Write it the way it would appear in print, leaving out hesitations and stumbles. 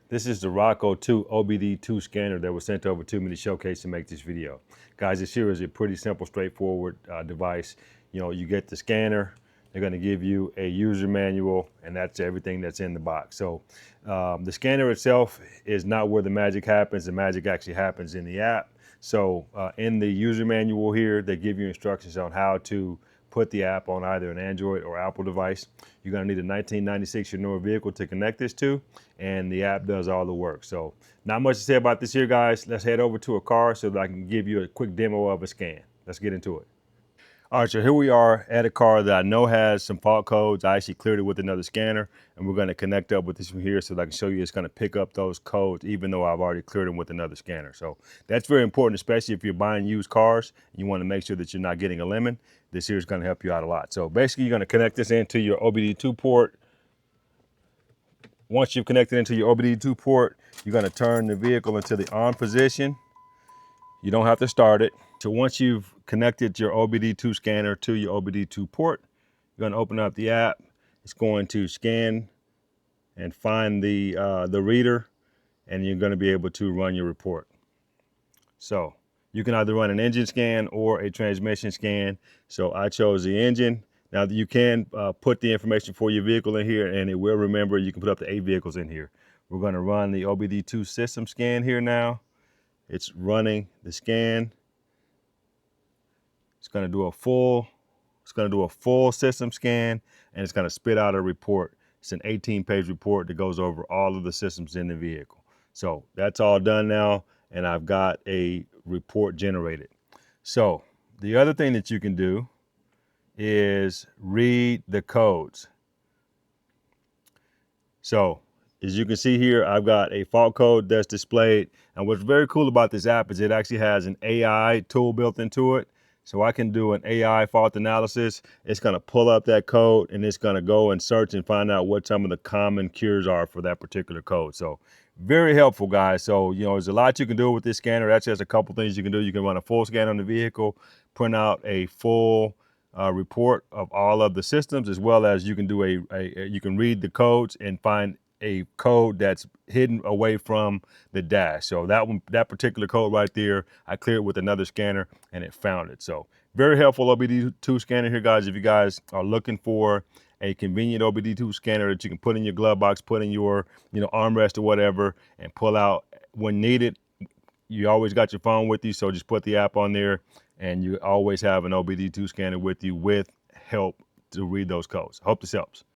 This is the Rocco 2 OBD2 scanner that was sent over to me to showcase and make this video. Guys, this here is a pretty simple, straightforward device. You know, you get the scanner, they're going to give you a user manual, and that's everything that's in the box. So the scanner itself is not where the magic happens. The magic actually happens in the app. So in the user manual here, they give you instructions on how to put the app on either an Android or Apple device. You're going to need a 1996 or newer vehicle to connect this to, and the app does all the work. So not much to say about this here, guys. Let's head over to a car so that I can give you a quick demo of a scan. Let's get into it. All right, so here we are at a car that I know has some fault codes. I actually cleared it with another scanner, and we're going to connect up with this one here so that I can show you it's going to pick up those codes even though I've already cleared them with another scanner. So that's very important, especially if you're buying used cars. You want to make sure that you're not getting a lemon. This here is going to help you out a lot. So basically, you're going to connect this into your OBD2 port. Once you've connected into your OBD2 port, you're going to turn the vehicle into the on position. You don't have to start it. So once you've connected your OBD2 scanner to your OBD2 port, you're going to open up the app. It's going to scan and find the reader, and you're going to be able to run your report. So you can either run an engine scan or a transmission scan. So I chose the engine. Now you can put the information for your vehicle in here, and it will remember. You can put up to 8 vehicles in here. We're going to run the OBD2 system scan here now. It's running the scan. It's going to do a full system scan, and it's going to spit out a report. It's an 18-page report that goes over all of the systems in the vehicle. So that's all done now, and I've got a report generated. So the other thing that you can do is read the codes. So as you can see here, I've got a fault code that's displayed. And what's very cool about this app is it actually has an AI tool built into it. So I can do an AI fault analysis. It's going to pull up that code, and it's going to go and search and find out what some of the common cures are for that particular code. So very helpful, guys. So, you know, there's a lot you can do with this scanner. That's just a couple things you can do. You can run a full scan on the vehicle, print out a full report of all of the systems, as well as you can do you can read the codes and find a code that's hidden away from the dash. So that particular code right there, I cleared with another scanner and it found it. So very helpful OBD2 scanner here, guys. If you guys are looking for a convenient OBD2 scanner that you can put in your glove box, put in your armrest or whatever, and pull out when needed. You always got your phone with you, so just put the app on there, and you always have an OBD2 scanner with you with help to read those codes. Hope this helps.